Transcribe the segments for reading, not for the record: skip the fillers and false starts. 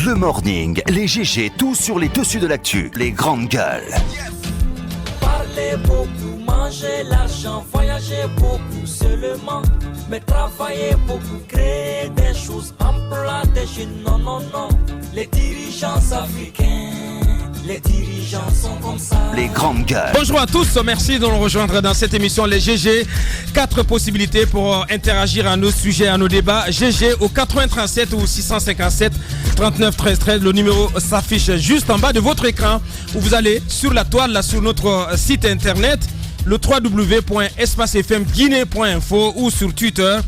Le morning, les GG, tout sur les dessus de l'actu, les grandes gueules. Parler beaucoup, manger l'argent, voyager beaucoup seulement, mais travailler beaucoup, créer des choses, emploi des jeunes, non, non, non. Les dirigeants africains, les dirigeants sont comme ça. Les grandes gueules. Bonjour à tous, merci de nous rejoindre dans cette émission Les GG. 4 possibilités pour interagir à nos sujets, à nos débats. GG au 8037 ou 657 39 13 13. Le numéro s'affiche juste en bas de votre écran où vous allez sur la toile, là, sur notre site internet, le www.espacefmguinée.info ou sur Twitter,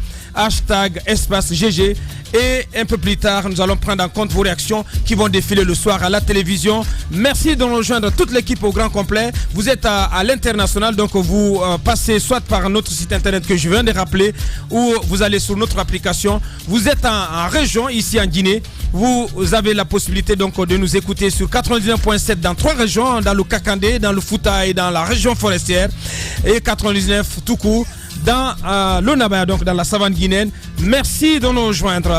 #EspaceGG. Et un peu plus tard, nous allons prendre en compte vos réactions qui vont défiler le soir à la télévision. Merci de nous rejoindre toute l'équipe au grand complet. Vous êtes à l'international, donc vous passez soit par notre site internet que je viens de rappeler, ou vous allez sur notre application. Vous êtes en région, ici en Guinée. Vous avez la possibilité donc de nous écouter sur 99.7 dans 3 régions, dans le Kakandé, dans le Fouta et dans la région forestière. Et 99 tout court dans le Nabaya, donc dans la savane guinéenne. Merci de nous rejoindre.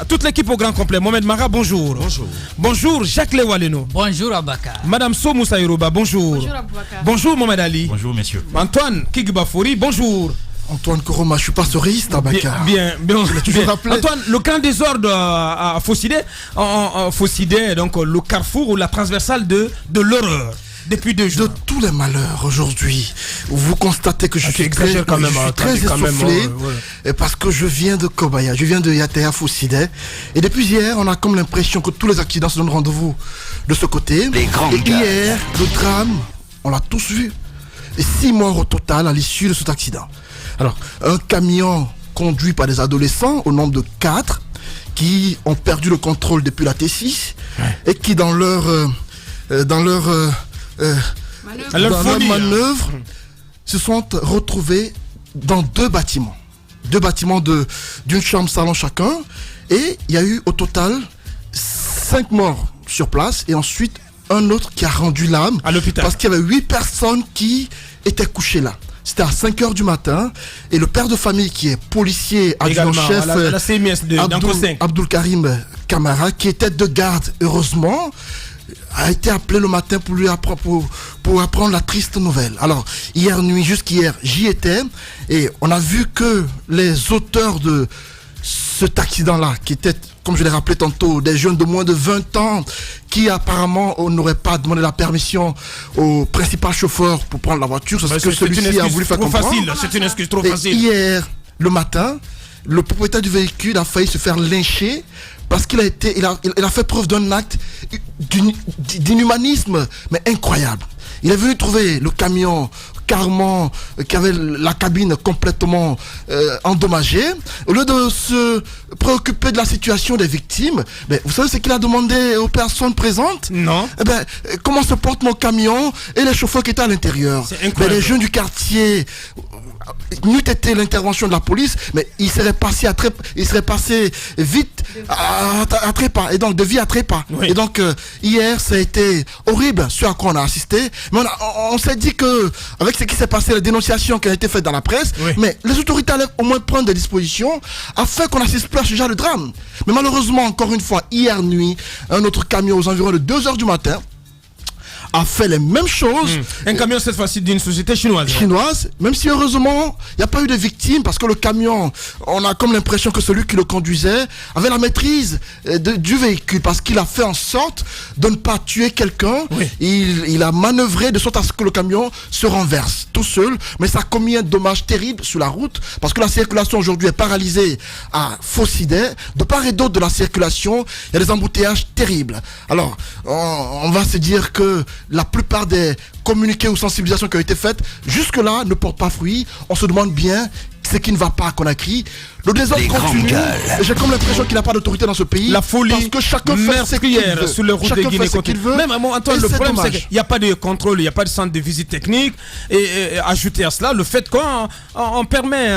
Toute l'équipe au grand complet. Mohamed Mara, bonjour. Bonjour. Bonjour, Jacques Lewaleno. Bonjour Abaka. Madame So Moussa Yoruba, bonjour. Bonjour Aboubakar. Bonjour Mohamed Ali. Bonjour messieurs. Antoine Kigbafouri, bonjour. Antoine Koroma, je suis pastoriste à Bakar. Bien. toujours rappelé. Antoine, le camp des ordres à Fossidé, donc le carrefour ou la transversale de l'horreur. Depuis 2 jours. De tous les malheurs aujourd'hui, vous constatez que je suis très essoufflé parce que je viens de Kobaya, je viens de Yatea Fossidé. Et depuis hier, on a comme l'impression que tous les accidents se donnent rendez-vous de ce côté. Les grandes et gueules. hier, le drame, on l'a tous vu. Et 6 morts au total à l'issue de cet accident. Alors, un camion conduit par des adolescents au nombre de 4 qui ont perdu le contrôle depuis la T6 et qui dans leur manœuvre se sont retrouvés dans 2 bâtiments. 2 bâtiments d'une chambre salon chacun. Et il y a eu au total 5 morts sur place et ensuite un autre qui a rendu l'âme à l'hôpital. Parce qu'il y avait 8 personnes qui étaient couchées là. C'était à 5h du matin et le père de famille qui est policier adjudant-chef la CMS Abdul Karim Kamara, qui était de garde heureusement, a été appelé le matin pour apprendre la triste nouvelle. Alors hier nuit, jusqu'hier, j'y étais et on a vu que les auteurs de cet accident-là, qui étaient, comme je l'ai rappelé tantôt, des jeunes de moins de 20 ans qui apparemment n'auraient pas demandé la permission au principal chauffeur pour prendre la voiture. C'est ce que celui-ci a voulu faire comprendre. C'est une excuse trop et facile. Hier, le matin, le propriétaire du véhicule a failli se faire lyncher parce qu'il a fait preuve d'un acte d'inhumanisme, mais incroyable. Il est venu trouver le camion carrément qui avait la cabine complètement endommagée. Au lieu de se préoccuper de la situation des victimes, vous savez ce qu'il a demandé aux personnes présentes? Non. Comment se porte mon camion et les chauffeurs qui étaient à l'intérieur? Les jeunes du quartier, n'eût été l'intervention de la police, mais il serait passé vite à trépas, et donc de vie à trépas. Oui. Et donc hier ça a été horrible ce à quoi on a assisté, mais on s'est dit que avec ce qui s'est passé, les dénonciations qui ont été faites dans la presse, mais les autorités allaient au moins prendre des dispositions afin qu'on n'assiste plus à ce genre de drame. Mais malheureusement, encore une fois, hier nuit, un autre camion aux environs de 2h du matin a fait les mêmes choses. Un camion cette fois-ci d'une société chinoise. Même si heureusement il n'y a pas eu de victimes, parce que le camion, on a comme l'impression que celui qui le conduisait avait la maîtrise du véhicule, parce qu'il a fait en sorte de ne pas tuer quelqu'un. Il a manœuvré de sorte à ce que le camion se renverse tout seul, mais ça a commis un dommage terrible sur la route, parce que la circulation aujourd'hui est paralysée à Fossidé. De part et d'autre de la circulation, il y a des embouteillages terribles. Alors on va se dire que la plupart des communiqués ou sensibilisations qui ont été faites jusque-là ne portent pas fruit. On se demande bien ce qui ne va pas qu'on a crié. Le désordre continue. J'ai comme l'impression qu'il n'a pas d'autorité dans ce pays. La folie, parce que chacun fait ce qu'il veut. Sur les routes de Guinée continue. Même Antoine, le problème c'est qu'il n'y a pas de contrôle, il n'y a pas de centre de visite technique. Et ajouter à cela le fait qu'on permet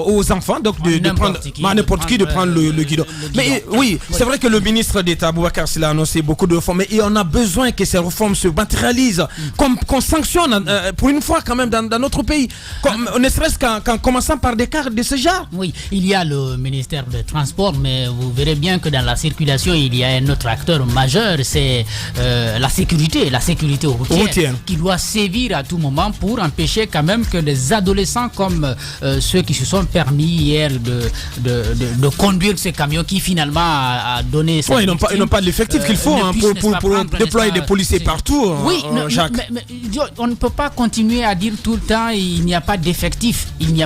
aux enfants donc de prendre n'importe qui de prendre le guidon. Mais oui, c'est vrai que le ministre d'État Boubacar Silla a annoncé beaucoup de réformes, mais on a besoin que ces réformes se matérialisent, qu'on sanctionne pour une fois quand même dans notre pays, ne serait-ce qu'en commençant par par des cas de ce genre. Oui, il y a le ministère des Transports, mais vous verrez bien que dans la circulation, il y a un autre acteur majeur, c'est la sécurité routière, qui doit sévir à tout moment pour empêcher quand même que des adolescents comme ceux qui se sont permis hier de conduire ces camions qui finalement a donné... Oui, ils n'ont pas l'effectif qu'il faut pour déployer des policiers partout, oui, Jacques. Mais on ne peut pas continuer à dire tout le temps il n'y a pas d'effectif. Il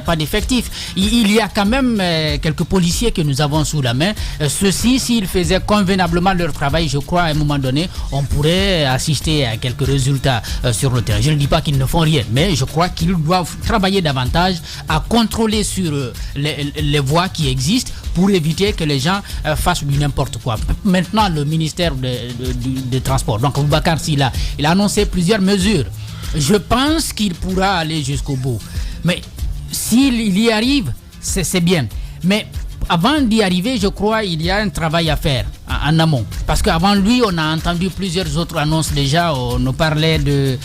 y a quand même quelques policiers que nous avons sous la main. Ceux-ci, s'ils faisaient convenablement leur travail, je crois à un moment donné, on pourrait assister à quelques résultats sur le terrain. Je ne dis pas qu'ils ne font rien, mais je crois qu'ils doivent travailler davantage à contrôler sur les voies qui existent pour éviter que les gens fassent du n'importe quoi. Maintenant, le ministère des Transports, donc Boubacar Silla, il a annoncé plusieurs mesures. Je pense qu'il pourra aller jusqu'au bout. Mais s'il y arrive, c'est bien. Mais avant d'y arriver, je crois qu'il y a un travail à faire en amont. Parce qu'avant lui, on a entendu plusieurs autres annonces déjà. On nous parlait de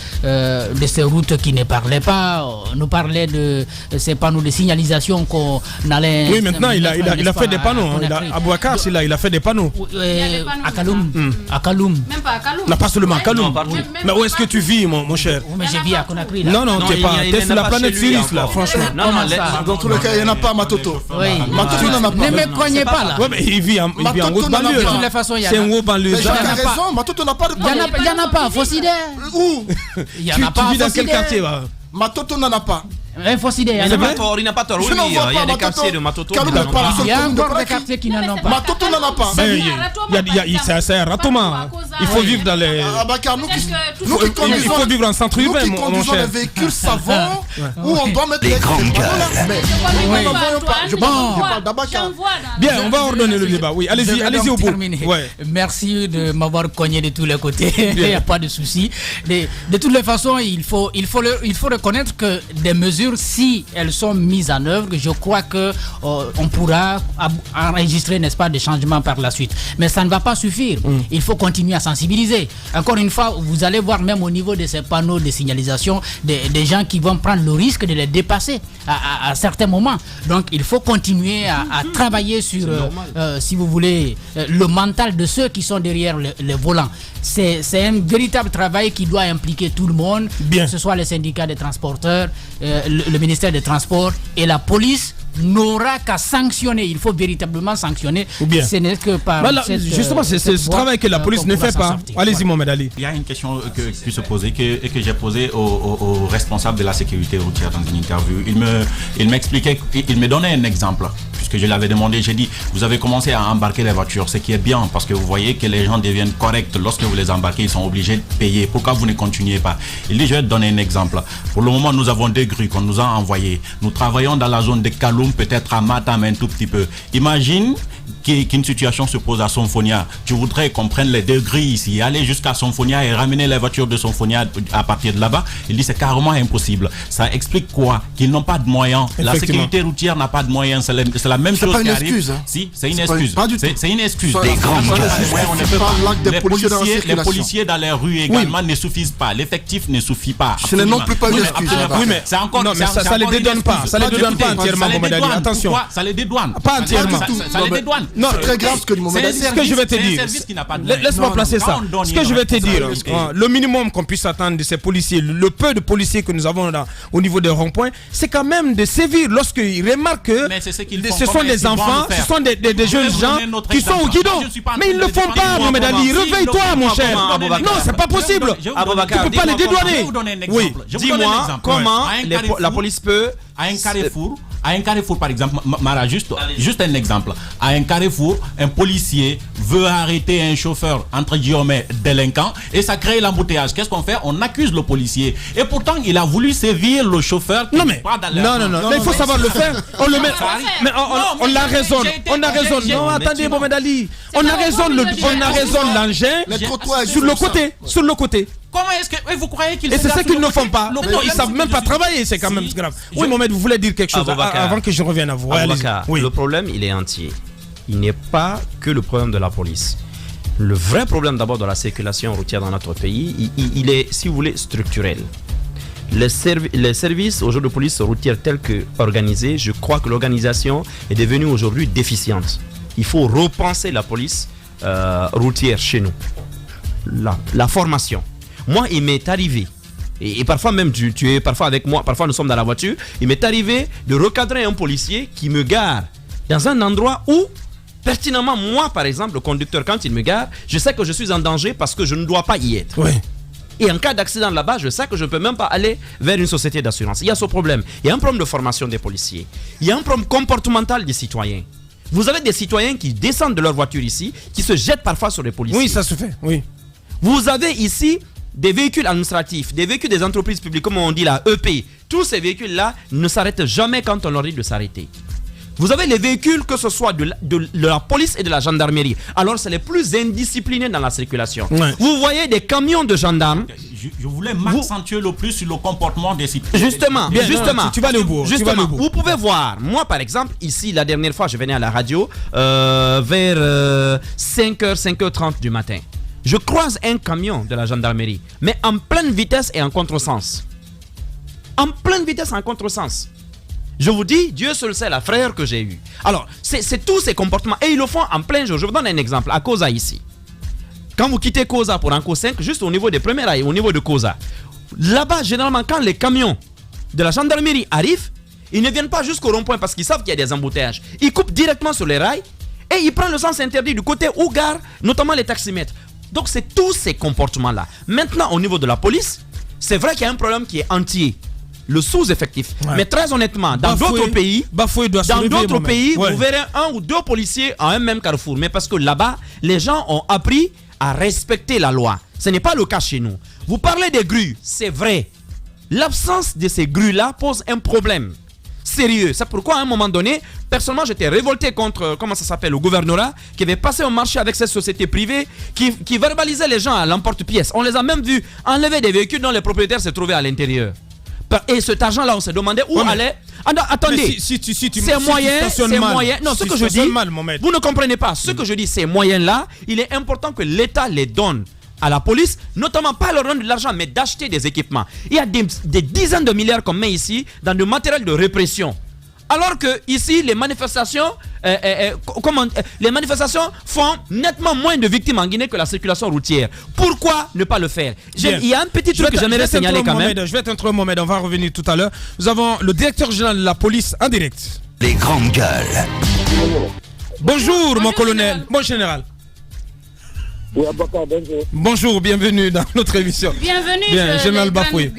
ces routes qui ne parlaient pas. On nous parlait de ces panneaux de signalisation qu'on allait... Oui, maintenant, il a fait des panneaux. À Boubacar, il a fait des panneaux. À Kaloum. À Kaloum. Même pas à Kaloum. Non, pas seulement à Kaloum. Mais où est-ce que tu vis, mon cher? Mais j'ai vu à Conakry. Non, tu es sur la planète Sirius, là, franchement. Dans tous les cas, il n'y en a pas à Matoto. Oui. Matoto n'en a pas. Ne me cognez pas là. Ouais, mais il vit en haute banlieue. De toutes les façons, il y en a. C'est un haut banlieue. Jacques a raison, Matoto n'a pas de Il n'y en a pas, Fossidé. Où? Il y en a pas. Tu vis dans quel quartier, là? Matoto n'en a pas. Fossidé, il y en a pas. Il n'a pas tort, oui, Je n'en vois il y a pas des Matoto. quartiers de Matoto. Kaloum n'est pas la seule Il y a commune de encore des Conakry. quartiers qui n'en ont pas. Matoto n'en a pas. C'est un ratoma. Il faut vivre dans les... Ah, Bakar, nous qui Il faut vivre en centre urbain, mon conduisons cher. les véhicules savants où on doit mettre Les grands Je parle d'Abakar. Bien, on va ordonner le débat. Oui, Je vais allez-y au donc bout. terminer. Ouais. Merci de m'avoir cogné de tous les côtés. Il n'y a pas de souci. De toutes les façons, il faut reconnaître que des mesures, si elles sont mises en œuvre, je crois que on pourra enregistrer, n'est-ce pas, des changements par la suite. Mais ça ne va pas suffire. Il faut continuer à sensibiliser. Encore une fois, vous allez voir même au niveau de ces panneaux de signalisation des gens qui vont prendre le risque de les dépasser à certains moments. Donc il faut continuer à travailler sur, si vous voulez, le mental de ceux qui sont derrière le volant. C'est un véritable travail qui doit impliquer tout le monde, Bien. que ce soit les syndicats des transporteurs, le ministère des Transports et la police n'aura qu'à sanctionner. Il faut véritablement sanctionner. Ou bien. Ce n'est que par Justement, c'est ce travail que la police ne fait pas. Allez-y, Mohamed Ali. Il y a une question qui se posait et que j'ai posée au responsable de la sécurité routière dans une interview. Il m'expliquait, il me donnait un exemple. Puisque je l'avais demandé, j'ai dit, vous avez commencé à embarquer les voitures, ce qui est bien parce que vous voyez que les gens deviennent corrects. Lorsque vous les embarquez, ils sont obligés de payer. Pourquoi vous ne continuez pas? Il dit, je vais te donner un exemple. Pour le moment, nous avons des grues qu'on nous a envoyées. Nous travaillons dans la zone de Kaloum, peut-être à Matam un tout petit peu. Imagine qu'une situation se pose à Sonfonia. Tu voudrais qu'on prenne les deux grilles ici, aller jusqu'à Sonfonia et ramener les voitures de Sonfonia à partir de là-bas. Il dit c'est carrément impossible. Ça explique quoi? Qu'ils n'ont pas de moyens. La sécurité routière n'a pas de moyens. C'est la même chose qui arrive. C'est pas une excuse. Si, c'est une excuse. C'est une excuse. Les policiers dans les rues également ne suffisent pas. L'effectif ne suffit pas. Ce n'est non plus pas une excuse. Oui, mais ça les dédouane pas. Ça les dédouane pas entièrement, Mohamed Ali. Attention. Ça les dédouane. Pas entièrement. Ça les dédouane. Non, c'est très grave ce que Mohamed Ali dit. Ce que je vais te dire, laisse-moi placer ça. Ce que je vais te dire, le minimum qu'on puisse attendre de ces policiers, le peu de policiers que nous avons là au niveau des ronds-points, c'est quand même de sévir lorsqu'ils remarquent que ce sont des enfants, ce sont des jeunes gens qui sont au guidon. Mais ils ne le font pas, Mohamed Ali. Réveille-toi, mon cher. Non, c'est pas possible. Tu ne peux pas les dédouaner. Oui, dis-moi comment la police peut... À un carrefour, par exemple, Mara, juste un exemple. À un carrefour, un policier veut arrêter un chauffeur, entre guillemets, délinquant, et ça crée l'embouteillage. Qu'est-ce qu'on fait? On accuse le policier. Et pourtant, il a voulu sévir le chauffeur. Non, mais il faut savoir le faire. On le met. Mais on la raisonne. On a raison. Non, attendez, Mohamed Ali. On a raison l'engin sur le côté. Comment est-ce que vous croyez qu'ils... Et c'est ça qu'ils ne font pas. Ils ne savent même pas travailler, c'est quand même grave. Oui, Mohamed, vous voulez dire quelque chose avant que je revienne à vous. Oui. Le problème, il est entier. Il n'est pas que le problème de la police. Le vrai problème d'abord de la circulation routière dans notre pays, il est, si vous voulez, structurel. Les services aujourd'hui de police routière tels que organisés, je crois que l'organisation est devenue aujourd'hui déficiente. Il faut repenser la police routière chez nous. La formation. Moi, il m'est arrivé, et parfois même tu es parfois avec moi, parfois nous sommes dans la voiture, il m'est arrivé de recadrer un policier qui me gare dans un endroit où, pertinemment, moi par exemple, le conducteur, quand il me gare, je sais que je suis en danger parce que je ne dois pas y être. Oui. Et en cas d'accident là-bas, je sais que je ne peux même pas aller vers une société d'assurance. Il y a ce problème. Il y a un problème de formation des policiers. Il y a un problème comportemental des citoyens. Vous avez des citoyens qui descendent de leur voiture ici, qui se jettent parfois sur les policiers. Oui, ça se fait, oui. Vous avez ici des véhicules administratifs, des véhicules des entreprises publiques, comme on dit là, EP. Tous ces véhicules-là ne s'arrêtent jamais quand on leur dit de s'arrêter. Vous avez les véhicules, que ce soit de la police et de la gendarmerie. Alors, c'est les plus indisciplinés dans la circulation. Ouais. Vous voyez des camions de gendarmes. Je voulais m'accentuer le plus sur le comportement des citoyens. Justement, Bien, justement. tu vas aller au bout. Justement, vous pouvez voir. Moi, par exemple, ici, la dernière fois, je venais à la radio vers 5h, 5h30 du matin. Je croise un camion de la gendarmerie, mais en pleine vitesse et en contresens. En pleine vitesse et en contresens. Je vous dis, Dieu seul sait la frayeur que j'ai eue. Alors, c'est tous ces comportements. Et ils le font en plein jour. Je vous donne un exemple. À Koza ici. Quand vous quittez Koza pour Anko 5, juste au niveau des premiers rails, au niveau de Koza, là-bas, généralement, quand les camions de la gendarmerie arrivent, ils ne viennent pas jusqu'au rond-point parce qu'ils savent qu'il y a des embouteillages. Ils coupent directement sur les rails et ils prennent le sens interdit du côté où garent notamment les taximètres. Donc, c'est tous ces comportements-là. Maintenant, au niveau de la police, c'est vrai qu'il y a un problème qui est entier. Le sous-effectif. Ouais. Mais très honnêtement, dans d'autres pays, vous verrez un ou deux policiers à un même carrefour. Mais parce que là-bas, les gens ont appris à respecter la loi. Ce n'est pas le cas chez nous. Vous parlez des grues, c'est vrai. L'absence de ces grues-là pose un problème sérieux. C'est pourquoi à un moment donné, personnellement, j'étais révolté contre, le gouvernorat, qui avait passé un marché avec cette société privée qui verbalisait les gens à l'emporte-pièce. On les a même vus enlever des véhicules dont les propriétaires se trouvaient à l'intérieur. Et cet argent-là, on se demandait où allait. Ah non, attendez, ces moyens. Non, ce que je dis, vous ne comprenez pas. Ce que je dis, ces moyens-là, il est important que l'État les donne à la police, notamment pas leur donner de l'argent, mais d'acheter des équipements. Il y a des dizaines de milliards qu'on met ici dans du matériel de répression. Alors que ici, les manifestations font nettement moins de victimes en Guinée que la circulation routière. Pourquoi ne pas le faire? Il y a un petit truc que j'aimerais signaler quand même. Je vais t'introduire, Mohamed, on va revenir tout à l'heure. Nous avons le directeur général de la police en direct. Les grandes gueules. Bonjour, mon colonel, mon général. Bonjour, bienvenue dans notre émission. Bienvenue, Général Bafoué.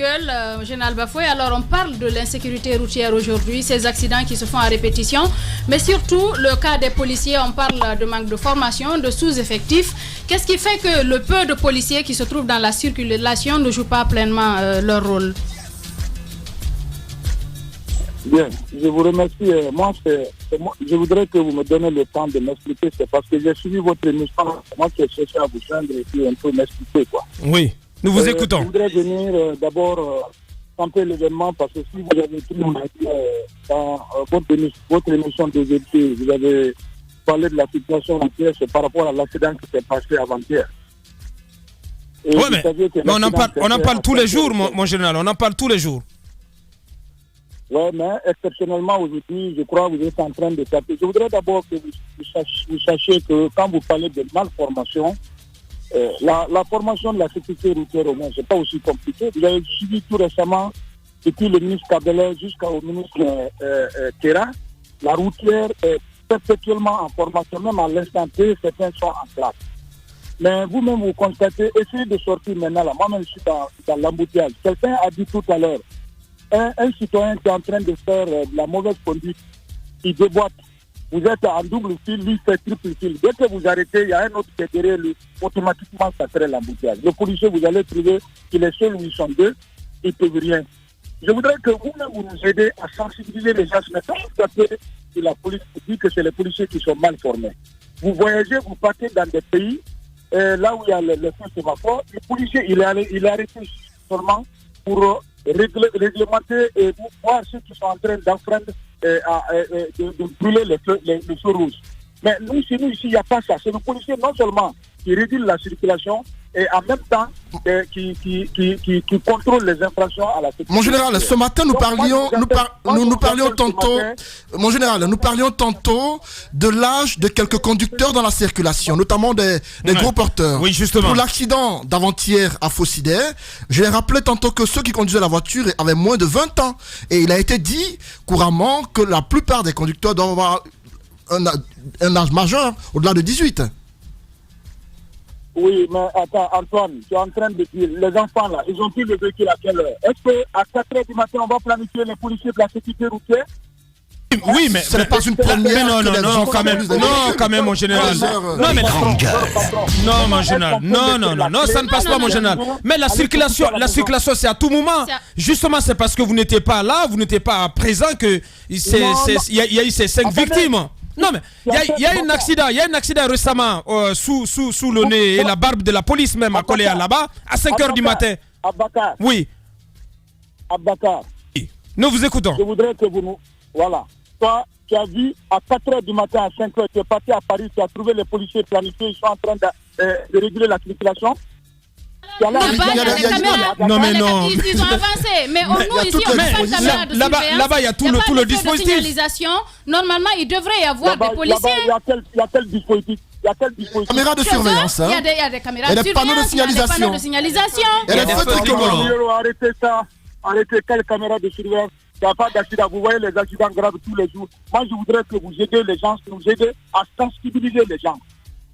Général Bafoué. Alors, on parle de l'insécurité routière aujourd'hui, ces accidents qui se font à répétition, mais surtout le cas des policiers. On parle de manque de formation, de sous-effectifs. Qu'est-ce qui fait que le peu de policiers qui se trouvent dans la circulation ne jouent pas pleinement leur rôle? Bien, je vous remercie. Je voudrais que vous me donnez le temps de m'expliquer. C'est parce que j'ai suivi votre émission. Moi, j'ai cherché à vous joindre et puis un peu m'expliquer, quoi. Oui, nous vous écoutons. Je voudrais venir d'abord camper l'événement parce que si vous avez pris dans votre émission d'aujourd'hui, vous avez parlé de la situation entière, c'est par rapport à l'accident qui s'est passé avant-hier. Oui, mais on en parle tous les jours, mon général. On en parle tous les jours. Oui, mais exceptionnellement aujourd'hui, je crois que vous êtes en train de taper. Je voudrais d'abord que vous sachiez que quand vous parlez de malformation, la formation de la sécurité routière au moins, c'est pas aussi compliqué. Vous avez suivi tout récemment, depuis le ministre Kabele jusqu'au ministre Terra, la routière est perpétuellement en formation, même à l'instant T, certains sont en classe. Mais vous-même, vous constatez, essayez de sortir maintenant là. Moi-même, je suis dans l'embouteillage. Quelqu'un a dit tout à l'heure, un citoyen qui est en train de faire de la mauvaise conduite, il déboîte. Vous êtes en double fil, lui fait triple fil. Dès que vous arrêtez, il y a un autre qui est derrière lui. Automatiquement, ça crée l'embouteillage. Le policier, vous allez trouver qu'il est seul où ils sont deux, ils ne peuvent rien. Je voudrais que vous-même vous nous aidez à sensibiliser les gens. Mais quand vous tapez que la police vous dit que c'est les policiers qui sont mal formés. Vous voyagez, vous partez dans des pays, là où il y a le feu sémaphore, le policier, il est arrêté seulement pour réglementer et voir ceux qui sont en train d'enfreindre de brûler les feux rouges. Mais nous, chez nous, ici, il n'y a pas ça. C'est le policier non seulement qui régule la circulation, et en même temps qui contrôle les infractions à la sécurité. Mon général, ce matin nous parlions tantôt, mon général, nous parlions tantôt de l'âge de quelques conducteurs dans la circulation, notamment des gros porteurs. Oui, justement. Pour l'accident d'avant-hier à Fossidé, je l'ai rappelé tantôt que ceux qui conduisaient la voiture avaient moins de 20 ans. Et il a été dit couramment que la plupart des conducteurs doivent avoir un âge majeur, au-delà de 18. Oui, mais attends, Antoine, tu es en train de dire, les enfants là, ils ont pris le véhicule à quelle heure? Est-ce qu'à 4h du matin, on va planifier les policiers de la sécurité routière? Oui, mais ce n'est pas une première. Non, quand même, mon général. Non, mais non, mon général. Non, ça ne passe pas, mon général. Mais la circulation, c'est à tout moment. Justement, c'est parce que vous n'étiez pas là, vous n'étiez pas présent que il y a eu ces 5 victimes. Non, mais il y a un accident récemment sous le nez et la barbe de la police même à Koléa là-bas à 5h du matin. Abakar. Oui. Abakar. Nous vous écoutons. Je voudrais que vous nous... Voilà. Toi, tu as vu à 4h du matin, à 5h, tu es parti à Paris, tu as trouvé les policiers planifiés, ils sont en train de réguler la circulation. Non, mais non. Ils ont avancé. Mais nous, ici, on n'a pas de caméra de surveillance. Là-bas, il y a tout le dispositif. De signalisation. Normalement, il devrait y avoir des policiers. Il y a quel dispositif? Caméra de surveillance. Il y a des caméras de surveillance. Il y a des panneaux de signalisation. Il y a des feux tricolores. Arrêtez ça. Arrêtez quelle caméra de surveillance? Il n'y a pas d'accident. Vous voyez les accidents graves tous les jours. Moi, je voudrais que vous aidez les gens, que vous aidez à sensibiliser les gens.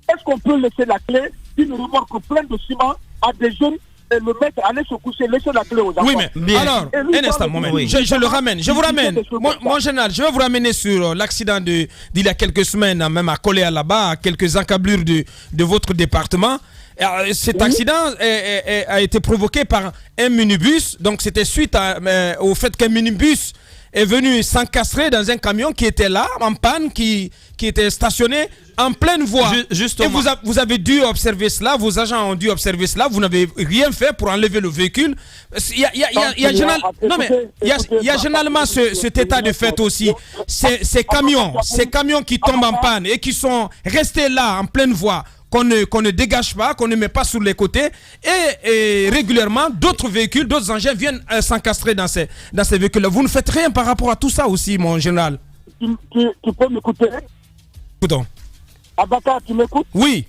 Est-ce qu'on peut laisser la clé d'une remorque pleine de ciment à des jeunes et le mettre, aller se coucher, laisser la clé aux enfants? Oui, mais alors, un instant, je le ramène. Je vous ramène. Mon général, je vais vous ramener sur l'accident d'il y a quelques semaines, même à Koléa là-bas, à quelques encablures de votre département. Cet accident a été provoqué par un minibus. Donc, c'était suite au fait qu'un minibus est venu s'encastrer dans un camion qui était là, en panne, qui était stationné en pleine voie. Justement. Et vous avez dû observer cela, vos agents ont dû observer cela, vous n'avez rien fait pour enlever le véhicule. Il y a généralement cet état de fait aussi. Ces camions qui tombent en panne et qui sont restés là en pleine voie, qu'on ne dégage pas, qu'on ne met pas sur les côtés, et régulièrement d'autres véhicules, d'autres engins viennent s'encastrer dans ces véhicules-là. Vous ne faites rien par rapport à tout ça aussi, mon général. Tu peux m'écouter? Écoutons. Abakar, tu m'écoutes? Oui.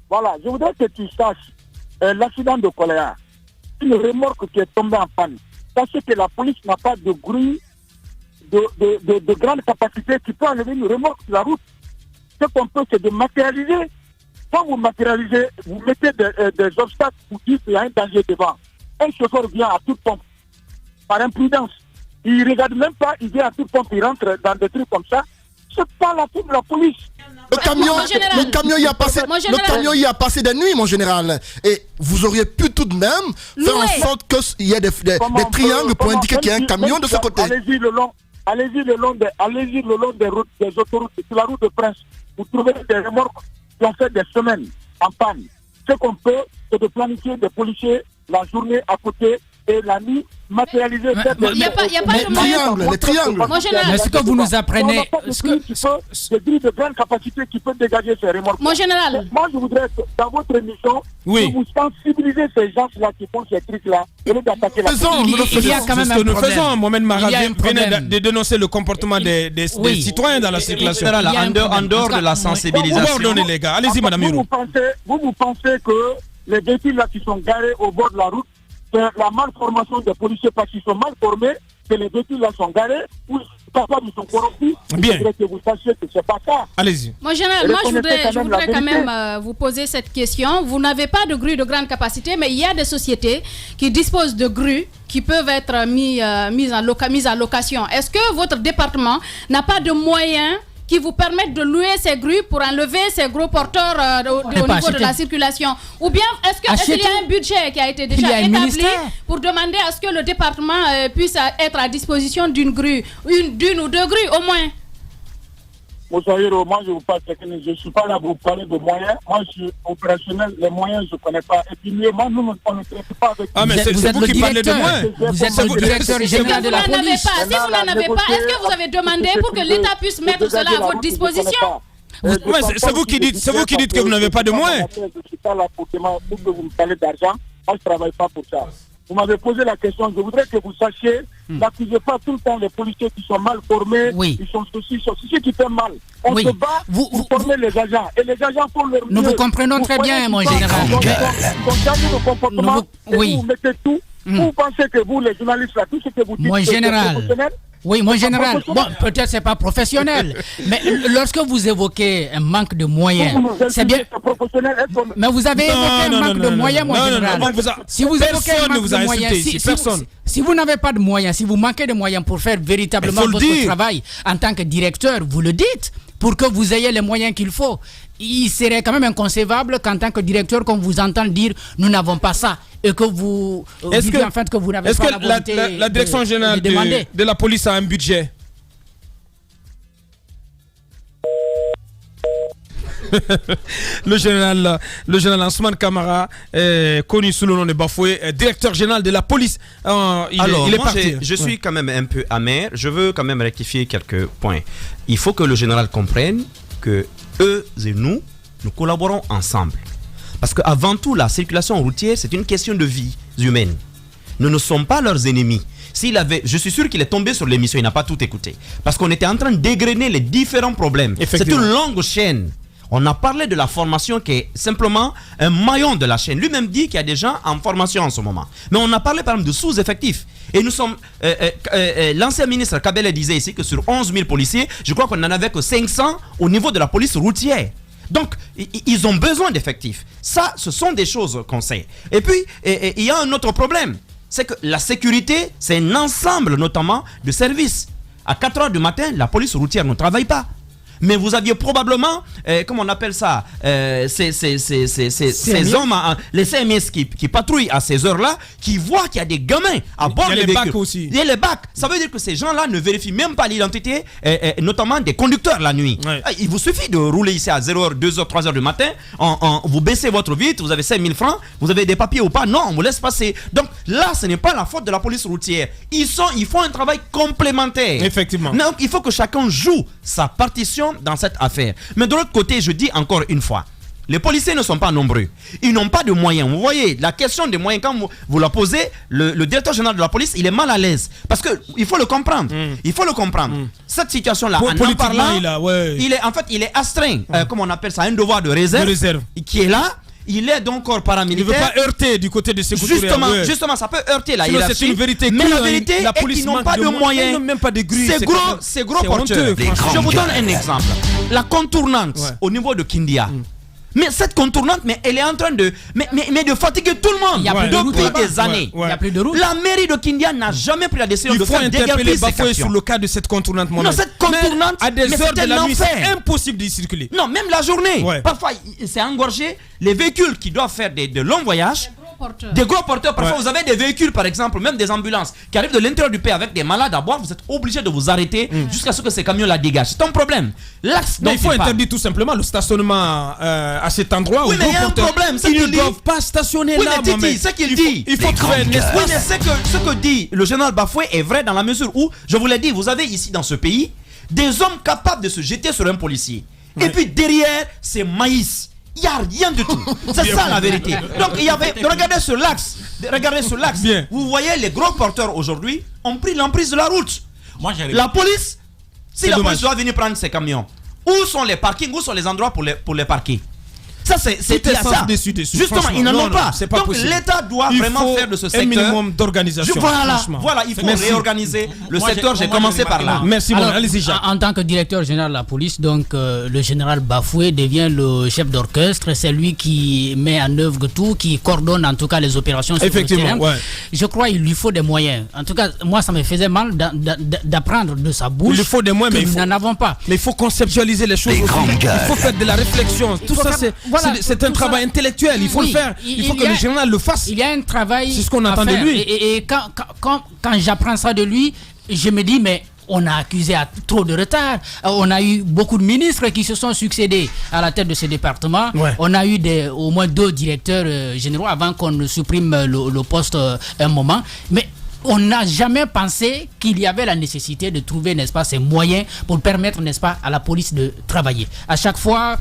Voilà, je voudrais que tu saches l'accident de Koléa, une remorque qui est tombée en panne. Sachez que la police n'a pas de grue de grande capacité qui peut enlever une remorque sur la route. Ce qu'on peut, c'est de matérialiser. Quand vous matérialisez, vous mettez des obstacles, vous dites qu'il y a un danger devant. Un chauffeur vient à toute pompe, par imprudence. Il ne regarde même pas, il vient à toute pompe, il rentre dans des trucs comme ça. C'est pas la faute de la police. Le camion y a passé des nuits, mon général. Et vous auriez pu tout de même faire en sorte qu'il y ait des triangles pour indiquer qu'il y a un camion de ce côté. Allez-y le long des routes, des autoroutes, sur la route de Prince. Vous trouvez des remorques qui ont fait des semaines en panne. Ce qu'on peut, c'est de planifier des policiers la journée à côté et la nuit matérialiser. Il n'y a pas de triangles. Mais ce que vous nous apprenez, des grilles de grande capacité qui peut dégager ces remorques. Mon général. Moi, je voudrais que dans votre émission, que vous sensibilisez ces gens-là qui font ces trucs-là et d'attaquer la police. Il y a quand même un problème. Nous faisons. Mohamed Mara vient de dénoncer le comportement des citoyens dans la circulation. En dehors de la sensibilisation. Pardonnez les gars. Allez-y, madame Hiro. Vous pensez que les véhicules là qui sont garés au bord de la route, c'est la malformation des policiers parce qu'ils sont mal formés, que les véhicules là sont garés, ou ils sont corrompus. Bien. Je voudrais que vous sachiez que c'est pas ça. Allez-y. Mon général, moi je voudrais quand même vous poser cette question. Vous n'avez pas de grues de grande capacité, mais il y a des sociétés qui disposent de grues qui peuvent être mises en location. Est-ce que votre département n'a pas de moyens qui vous permettent de louer ces grues pour enlever ces gros porteurs au niveau de la circulation? Ou bien est-ce qu'il y a un budget qui a été déjà établi pour demander à ce que le département puisse être à disposition d'une grue, d'une ou deux grues au moins? Moi, je vous parle technique. Je ne suis pas là pour vous parler de moyens. Moi, je suis opérationnel. Les moyens, je ne connais pas. Et puis, moi, nous, on ne traite pas avec... Ah, mais c'est vous qui parlez de moyens. Vous êtes le directeur général de la police. Si vous n'en avez pas, est-ce que vous avez demandé pour que l'État puisse mettre cela à votre disposition? C'est vous qui dites que vous n'avez pas de moyens. Je ne suis pas là pour que vous me parlez d'argent. Moi, je ne travaille pas pour ça. Vous m'avez posé la question, je voudrais que vous sachiez, n'accusez pas tout le temps les policiers qui sont mal formés, ils sont ceci qui fait mal. On se bat pour former les agents, et les agents font leur mieux. Nous vous comprenons très bien, mon général. Ils ont changé de comportement, et vous mettez tout. Vous pensez que vous, les journalistes, là, tout ce que vous dites, mon général. Oui, mon général, bon, peut-être c'est pas professionnel, mais lorsque vous évoquez un manque de moyens, c'est bien. Mais vous avez évoqué un manque de moyens, mon général. Si vous évoquez un manque de moyens, si vous n'avez pas de moyens, si vous manquez de moyens pour faire véritablement votre travail en tant que directeur, vous le dites, pour que vous ayez les moyens qu'il faut. Il serait quand même inconcevable qu'en tant que directeur, qu'on vous entende dire nous n'avons pas ça et que vous dites en fait que vous n'avez pas la volonté la direction générale de la police a un budget? le général Ansman Kamara, connu sous le nom de Bafoué, directeur général de la police. Il est parti. Je suis quand même un peu amer. Je veux quand même rectifier quelques points. Il faut que le général comprenne que eux et nous collaborons ensemble. Parce qu'avant tout, la circulation routière, c'est une question de vie humaine. Nous ne sommes pas leurs ennemis. Je suis sûr qu'il est tombé sur l'émission, il n'a pas tout écouté. Parce qu'on était en train d'égrener les différents problèmes. C'est une longue chaîne. On a parlé de la formation qui est simplement un maillon de la chaîne. Lui-même dit qu'il y a des gens en formation en ce moment. Mais on a parlé par exemple de sous-effectifs. Et nous sommes... l'ancien ministre Kabele disait ici que sur 11 000 policiers, je crois qu'on n'en avait que 500 au niveau de la police routière. Donc, ils ont besoin d'effectifs. Ça, ce sont des choses qu'on sait. Et puis, il y a un autre problème. C'est que la sécurité, c'est un ensemble notamment de services. À 4 h du matin, la police routière ne travaille pas. Mais vous aviez probablement, comment on appelle ça, ces hommes, les CMS qui patrouillent à ces heures-là, qui voient qu'il y a des gamins à bord des véhicules. Il y a les bacs aussi. Il y a les bacs. Ça veut dire que ces gens-là ne vérifient même pas l'identité, notamment des conducteurs la nuit. Ouais. Il vous suffit de rouler ici à 0h, 2h, 3h du matin, vous baissez votre vitre, vous avez 5 000 francs, vous avez des papiers ou pas, non, on vous laisse passer. Donc là, ce n'est pas la faute de la police routière. Ils font un travail complémentaire. Effectivement. Donc il faut que chacun joue sa partition dans cette affaire. Mais de l'autre côté, je dis encore une fois, les policiers ne sont pas nombreux. Ils n'ont pas de moyens. Vous voyez, la question des moyens, quand vous la posez, le directeur général de la police, il est mal à l'aise. Parce qu'il faut le comprendre. Il faut le comprendre. Cette situation-là, en parlant, il est astreint, comme on appelle ça, un devoir de réserve. Qui est là. Il est donc corps paramilitaire. Il ne veut pas heurter du côté de ses Justement, ça peut heurter la hiérarchie. C'est une vérité. Mais la vérité est qu'ils n'ont pas de moyens. Ils n'ont même pas de grue. C'est gros porteur. Je vous donne un exemple. La contournante au niveau de Kindia. Mais cette contournante, elle est en train de fatiguer tout le monde. Il y a plus de route depuis des années. Il y a plus de route. La mairie de Kindia n'a jamais pris la décision de faire déguerpir ces camions. Sur le cas de cette contournante. Non, cette contournante, à des heures de la nuit, c'est impossible d'y circuler. Non, même la journée. Parfois, c'est engorgé. Les véhicules qui doivent faire de longs voyages. Des gros porteurs, parfois vous avez des véhicules par exemple, même des ambulances qui arrivent de l'intérieur du pays avec des malades à bord, vous êtes obligé de vous arrêter jusqu'à ce que ces camions la dégagent. C'est un problème. Il faut interdire tout simplement le stationnement à cet endroit. Oui, mais il y a un problème. Ils ne doivent pas stationner là. Mais c'est qu'il dit. Il faut trouver un espace. Oui, mais ce que dit le général Bafoué est vrai dans la mesure où, je vous l'ai dit, vous avez ici dans ce pays des hommes capables de se jeter sur un policier. Et puis derrière, c'est maïs. Il n'y a rien du tout. C'est ça la vérité. Donc il y avait. Regardez ce l'axe. Bien. Vous voyez, les gros porteurs aujourd'hui ont pris l'emprise de la route. La police, si la police doit venir prendre ces camions, où sont les parkings, où sont les endroits pour les parquer? Ça, c'est ça. Justement, ils n'en ont pas. Donc l'État doit vraiment faire de ce secteur un minimum d'organisation. Voilà, il faut réorganiser le secteur. J'ai commencé par là. Merci. Allez-y, Jacques. En tant que directeur général de la police, donc le général Bafoué devient le chef d'orchestre. C'est lui qui met en œuvre tout, qui coordonne en tout cas les opérations sur le terrain. Je crois qu'il lui faut des moyens. En tout cas, moi, ça me faisait mal d'apprendre de sa bouche. Il lui faut des moyens, mais nous n'en avons pas. Mais il faut conceptualiser les choses. Il faut faire de la réflexion. Tout ça, c'est un travail intellectuel, il faut le faire. Il faut que le général le fasse. Il y a un travail. C'est ce qu'on attend de lui. Et quand j'apprends ça de lui, je me dis, mais on a accusé à trop de retard. On a eu beaucoup de ministres qui se sont succédés à la tête de ce département. On a eu au moins 2 directeurs généraux avant qu'on ne supprime le poste un moment. Mais on n'a jamais pensé qu'il y avait la nécessité de trouver, n'est-ce pas, ces moyens pour permettre, n'est-ce pas, à la police de travailler. À chaque fois,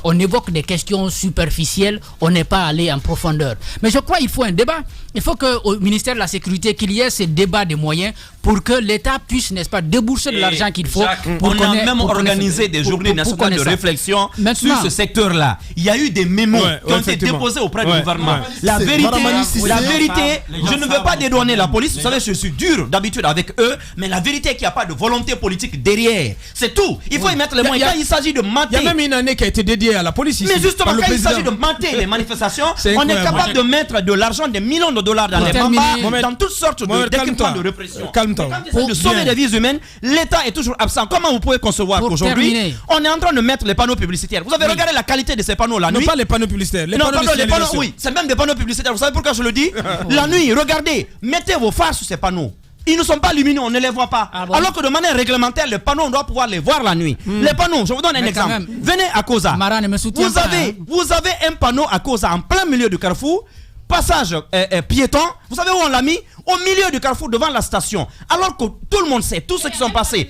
on évoque des questions superficielles, on n'est pas allé en profondeur. Mais je crois qu'il faut un débat. Il faut qu'au ministère de la Sécurité, qu'il y ait ces débats des moyens pour que l'État puisse, n'est-ce pas, débourser de l'argent qu'il faut. Jacques, on a même organisé des journées nationales de réflexion sur ce secteur-là. Il y a eu des mémos qui ont été déposés auprès du gouvernement. La vérité, je ne veux pas dédouaner la police. Vous savez, je suis dur d'habitude avec eux, mais la vérité est qu'il n'y a pas de volonté politique derrière. C'est tout. Il faut y mettre les moyens. Quand il s'agit de mater. Il y a même une année qui a été dédiée à la police ici. Mais justement, quand il s'agit de mater les manifestations, on est capable de mettre de l'argent, des millions de dollars dans les bambas, dans toutes sortes d'équipements de répression. Calme-toi. Quand de sauver des vies humaines, l'État est toujours absent. Comment vous pouvez concevoir qu'aujourd'hui, on est en train de mettre les panneaux publicitaires? Vous avez regardé la qualité de ces panneaux la nuit? Non, pas les panneaux publicitaires. Les panneaux, oui, c'est même des panneaux publicitaires. Vous savez pourquoi je le dis? La nuit, regardez, mettez vos phares sur ces panneaux. Ils ne sont pas lumineux, on ne les voit pas. Alors que de manière réglementaire, les panneaux, on doit pouvoir les voir la nuit. Les panneaux, je vous donne un exemple. Venez à Koza. Vous avez un panneau à Koza en plein milieu du carrefour. Passage piéton, vous savez où on l'a mis? Au milieu du carrefour devant la station. Alors que tout le monde sait, tous ceux qui sont passés,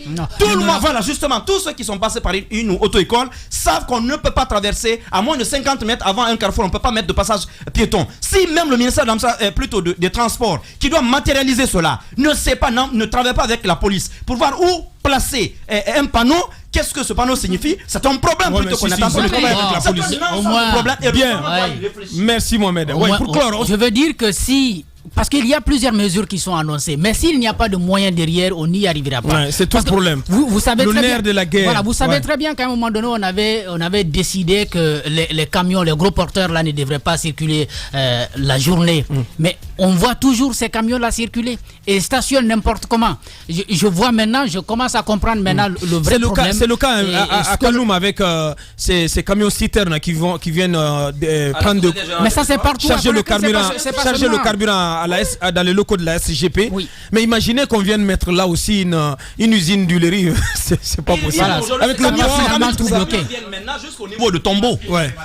voilà justement, tous ceux qui sont passés par une auto-école savent qu'on ne peut pas traverser à moins de 50 mètres avant un carrefour, on ne peut pas mettre de passage piéton. Si même le ministère plutôt des Transports qui doit matérialiser cela ne sait pas, ne travaille pas avec la police pour voir où placer un panneau. Qu'est-ce que ce panneau signifie? C'est un problème plutôt qu'on attend sur le travail avec la police. Bien. Merci Mohamed. Je veux dire que si... Parce qu'il y a plusieurs mesures qui sont annoncées. Mais s'il n'y a pas de moyens derrière, on n'y arrivera pas. C'est tout le problème. Vous savez le très nerf bien, de la guerre. Voilà, vous savez très bien qu'à un moment donné, on avait décidé que les camions, les gros porteurs là ne devraient pas circuler la journée. Mais on voit toujours ces camions-là circuler et stationnent n'importe comment. Je vois maintenant, je commence à comprendre maintenant le vrai problème. C'est le cas à Kaloum avec ces camions citernes qui viennent prendre de... Mais ça c'est partout. Charger le carburant dans les locaux de la SGP. Mais imaginez qu'on vienne mettre là aussi une usine d'huilerie. C'est pas possible. Avec le camion tout bloqué. Maintenant jusqu'au niveau de Tombeau.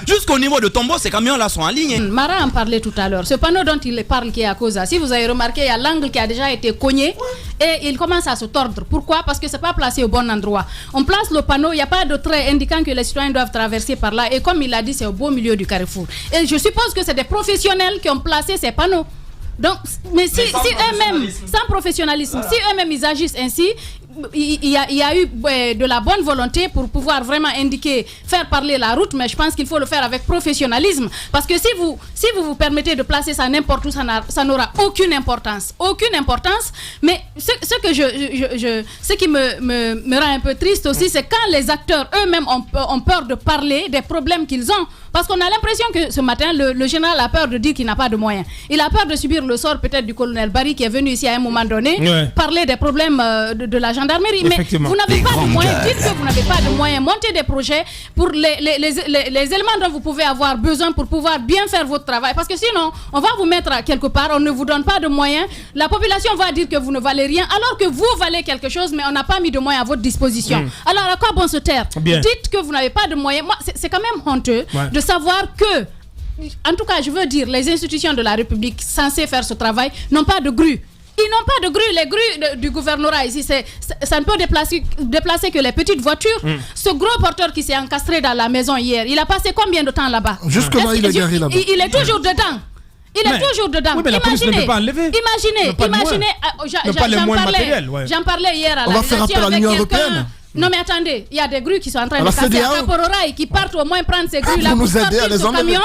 Jusqu'au niveau de Tombeau, ces camions-là sont en ligne. Mara en parlait tout à l'heure. Ce panneau dont il parle qui est à Koza, si vous avez remarqué, il y a l'angle qui a déjà été cogné et il commence à se tordre. Pourquoi? Parce que c'est pas placé au bon endroit. On place le panneau, il n'y a pas de trait indiquant que les citoyens doivent traverser par là. Et comme il l'a dit, c'est au beau milieu du carrefour. Et je suppose que c'est des professionnels qui ont placé ces panneaux. Donc, mais si eux-mêmes, sans professionnalisme, si eux-mêmes ils agissent ainsi, il y a eu de la bonne volonté pour pouvoir vraiment indiquer, faire parler la route, mais je pense qu'il faut le faire avec professionnalisme. Parce que si vous permettez de placer ça n'importe où, ça n'aura aucune importance. Aucune importance. Mais ce qui me rend un peu triste aussi, c'est quand les acteurs eux-mêmes ont peur de parler des problèmes qu'ils ont. Parce qu'on a l'impression que ce matin, le général a peur de dire qu'il n'a pas de moyens. Il a peur de subir le sort peut-être du colonel Barry qui est venu ici à un moment donné parler des problèmes de la gendarmerie. Mais vous n'avez pas de moyens. Dites que vous n'avez pas de moyens. Montez des projets pour les éléments dont vous pouvez avoir besoin pour pouvoir bien faire votre travail. Parce que sinon, on va vous mettre quelque part, on ne vous donne pas de moyens. La population va dire que vous ne valez rien alors que vous valez quelque chose, mais on n'a pas mis de moyens à votre disposition. Alors à quoi bon se taire? Dites que vous n'avez pas de moyens. Moi, c'est quand même honteux de savoir que, en tout cas, je veux dire, les institutions de la République censées faire ce travail n'ont pas de grue. Ils n'ont pas de grue. Les grues du gouvernorat ici, ça ne peut déplacer que les petites voitures. Ce gros porteur qui s'est encastré dans la maison hier, il a passé combien de temps là-bas? Jusque-là, il est garé là-bas. Il est toujours dedans. Il est toujours dedans. Oui, mais la police ne peut pas enlever. Imaginez. J'en parlais hier à la rédaction avec quelqu'un. Non mais attendez, il y a des grues qui sont en train de casser à Capororail qui partent au moins prendre ces grues-là pour sortir ce camion.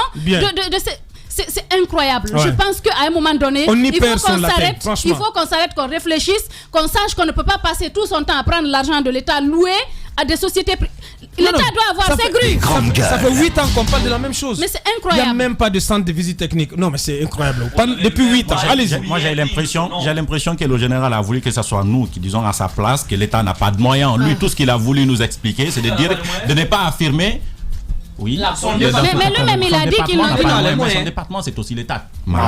C'est incroyable. Je pense qu'à un moment donné, il faut qu'on s'arrête, qu'on réfléchisse, qu'on sache qu'on ne peut pas passer tout son temps à prendre l'argent de l'État loué à des sociétés privées. L'État doit avoir ses grues. Ça fait 8 ans qu'on parle de la même chose. Mais c'est incroyable. Il n'y a même pas de centre de visite technique. Non, mais c'est incroyable. Depuis 8 ans. Allez-y. Moi, j'ai l'impression que le général a voulu que ce soit nous qui disons à sa place que l'État n'a pas de moyens. Lui, tout ce qu'il a voulu nous expliquer, c'est de dire, de ne pas affirmer Oui. Mais lui-même, il a dit qu'il n'en pas les Son moyens. département, c'est aussi l'État. Non.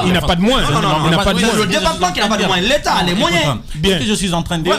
Il n'a pas de moins. Il n'a pas de moins. Le département qui n'a pas de moyens. L'État a les moyens. Ce que je suis en train de dire,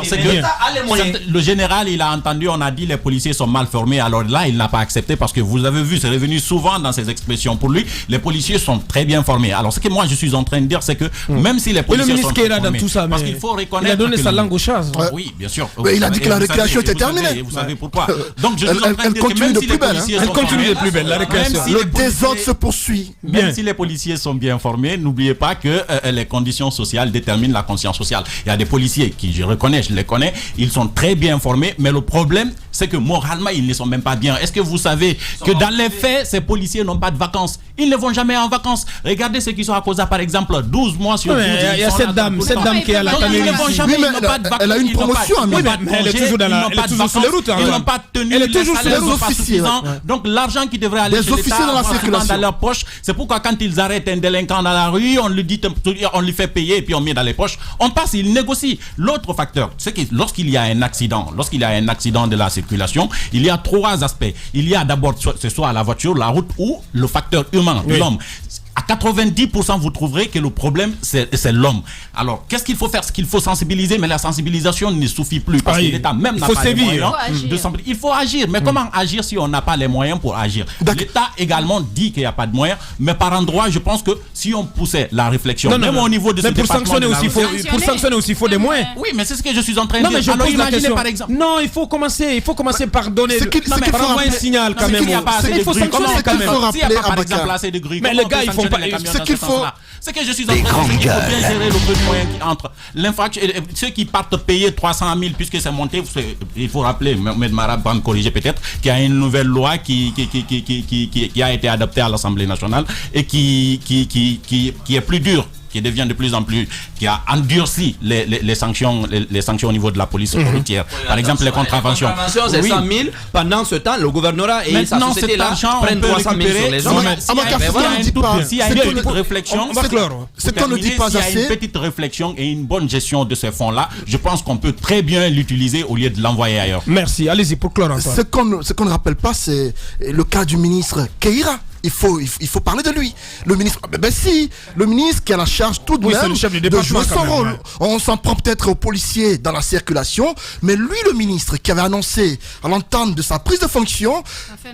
c'est que l'État a les moyens. le général, il a entendu, on a dit les policiers sont mal formés. Alors là, il n'a pas accepté parce que vous avez vu, c'est revenu souvent dans ses expressions. Pour lui, les policiers sont très bien formés. Alors ce que moi je suis en train de dire, c'est que même si les policiers sont formés, dans tout ça, parce qu'il faut reconnaître, il a donné sa langue aux chasses. Oui, bien sûr. Il a dit que la récréation était terminée. Vous savez pourquoi. Donc je suis en train de dire que continue même de si plus les belle. policiers Elle sont continue de formés, plus belle, la récréation. Le désordre se poursuit. même si les policiers sont bien formés, n'oubliez pas que les conditions sociales déterminent la conscience sociale. Il y a des policiers qui, je les connais, ils sont très bien formés, mais le problème, c'est que moralement, ils ne sont même pas bien. Est-ce que vous savez que dans les faits, ces policiers n'ont pas de vacances? Ils ne vont jamais en vacances. Regardez ceux qui sont à Koza, par exemple, 12 mois sur 12. Il y a cette dame qui est à la Ils ne vont jamais, ils n'ont pas de vacances. Elle a une promotion, mais elle est toujours sur les routes. Ils n'ont pas de tenue, Elle est toujours les sur les salaires sont pas officiers. suffisants. Donc l'argent qui devrait aller Des chez officiers l'État dans la va souvent circulation. dans leur poche. C'est pourquoi quand ils arrêtent un délinquant dans la rue, on lui dit, on lui fait payer et puis on met dans les poches. On passe, ils négocient. L'autre facteur, c'est que lorsqu'il y a un accident de la circulation, il y a trois aspects. Il y a d'abord, ce soit la voiture, la route ou le facteur humain, l'homme. À 90%, vous trouverez que le problème, c'est l'homme. Alors, qu'est-ce qu'il faut faire? Ce qu'il faut sensibiliser, mais la sensibilisation ne suffit plus. Parce que l'État même n'a pas les moyens de sensibiliser. Il faut agir. Mais comment agir si on n'a pas les moyens pour agir? L'État également dit qu'il n'y a pas de moyens. Mais par endroit, je pense que si on poussait la réflexion, même au niveau de ce département... Pour sanctionner aussi, il faut des moyens. Oui, mais c'est ce que je suis en train de dire. Mais je alors, pose la imaginez question. par exemple... Non, il faut commencer par donner... Par envoyer un signal quand même. Il faut sanctionner quand même. S'il n'y a pas, par exemple, assez de grilles, mais les gars, ils font pas... C'est que je suis en train de dire qu'il faut bien gérer le peu de moyens qui entre. L'infraction, ceux qui partent payer 300 000 puisque c'est monté, il faut rappeler, Mohamed Marab va me corriger peut-être, qu'il y a une nouvelle loi qui a été adoptée à l'Assemblée nationale et qui est plus dure, qui devient de plus en plus, qui a endurci les sanctions au niveau de la police routière. Par exemple, les contraventions. C'est 100 000. Pendant ce temps, le gouvernorat et sa société-là prennent 300 000 sur les gens. S'il y a une petite réflexion, c'est qu'on ne dit pas assez. S'il y a une assez. petite réflexion et une bonne gestion de ces fonds-là, je pense qu'on peut très bien l'utiliser au lieu de l'envoyer ailleurs. Merci. Allez-y pour clore encore. Ce qu'on ne rappelle pas, c'est le cas du ministre Keïra. Il faut parler de lui. Le ministre, le ministre qui a la charge tout de même de jouer son rôle. Ouais. On s'en prend peut-être aux policiers dans la circulation, mais lui, le ministre, qui avait annoncé à l'entente de sa prise de fonction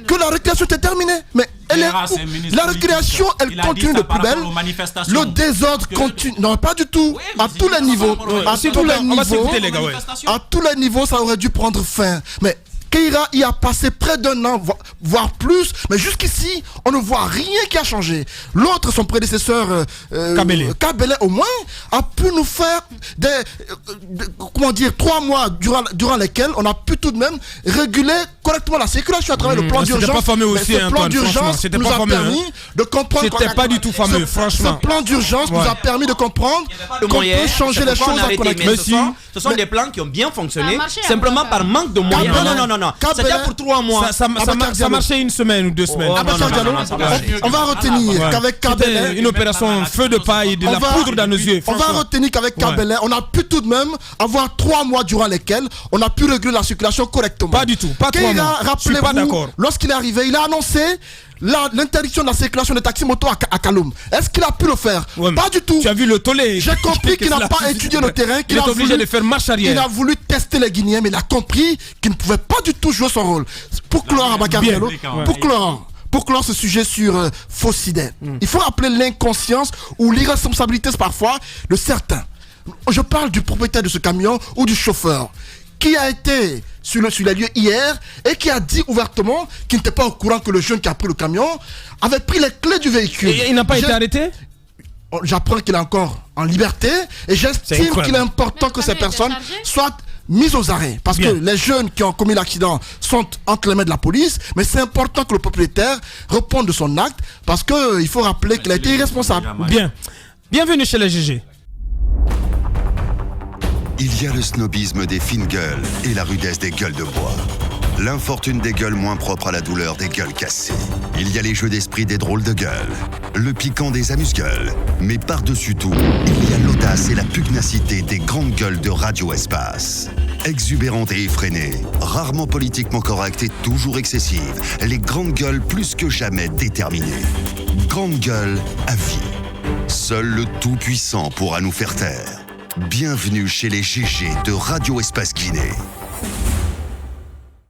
que la récréation était terminée. Mais la récréation, elle continue de plus belle. Le désordre continue. Non, pas du tout. À tous les niveaux. À tous les niveaux, ça aurait dû prendre fin. Mais Keïra y a passé près d'un an, voire plus, mais jusqu'ici, on ne voit rien qui a changé. L'autre, son prédécesseur, Kabele au moins, a pu nous faire des 3 mois durant lesquels on a pu tout de même réguler correctement la circulation à travers le plan d'urgence. C'était pas fameux aussi, ce plan d'urgence nous a permis de comprendre. C'était pas du tout fameux, franchement. Ce plan d'urgence nous a permis de comprendre qu'on peut changer les choses à connexion. Ce sont des plans qui ont bien fonctionné, simplement par manque de moyens. Non. C'était pour 3 mois. Ça marchait une semaine ou 2 semaines. On va retenir qu'avec Kabele, une opération feu de paille, de la poudre dans nos yeux. On va retenir qu'avec Kabele, on a pu tout de même avoir 3 mois durant lesquels on a pu réguler la circulation correctement. Pas du tout. Pas 3 mois. Rappelez-vous, lorsqu'il est arrivé, il a annoncé l'interdiction de la circulation des taxis moto à Kaloum. Est-ce qu'il a pu le faire? Pas du tout. Tu as vu le tollé? J'ai compris qu'il n'a pas étudié le terrain, qu'il a obligé de faire marche arrière. Il a voulu tester les Guinéens, mais il a compris qu'il ne pouvait pas du tout jouer son rôle. Pour clore, pour clore ce sujet sur Fossidé, il faut rappeler l'inconscience ou l'irresponsabilité parfois de certains. Je parle du propriétaire de ce camion ou du chauffeur qui a été sur les lieux hier et qui a dit ouvertement qu'il n'était pas au courant que le jeune qui a pris le camion avait pris les clés du véhicule. Et il n'a pas été arrêté? J'apprends qu'il est encore en liberté et j'estime qu'il est important que ces personnes soient mises aux arrêts. Parce que les jeunes qui ont commis l'accident sont entre les mains de la police, mais c'est important que le propriétaire réponde de son acte parce qu'il faut rappeler qu'il a été irresponsable. Bien. Bienvenue chez les GG. Il y a le snobisme des fines gueules et la rudesse des gueules de bois. L'infortune des gueules moins propres à la douleur des gueules cassées. Il y a les jeux d'esprit des drôles de gueules. le piquant des amuse-gueules. Mais par-dessus tout, il y a l'audace et la pugnacité des grandes gueules de Radio Espace. Exubérantes et effrénées, rarement politiquement correctes et toujours excessives, les grandes gueules plus que jamais déterminées. Grandes gueules à vie. Seul le Tout-Puissant pourra nous faire taire. Bienvenue chez les GG de Radio Espace Guinée.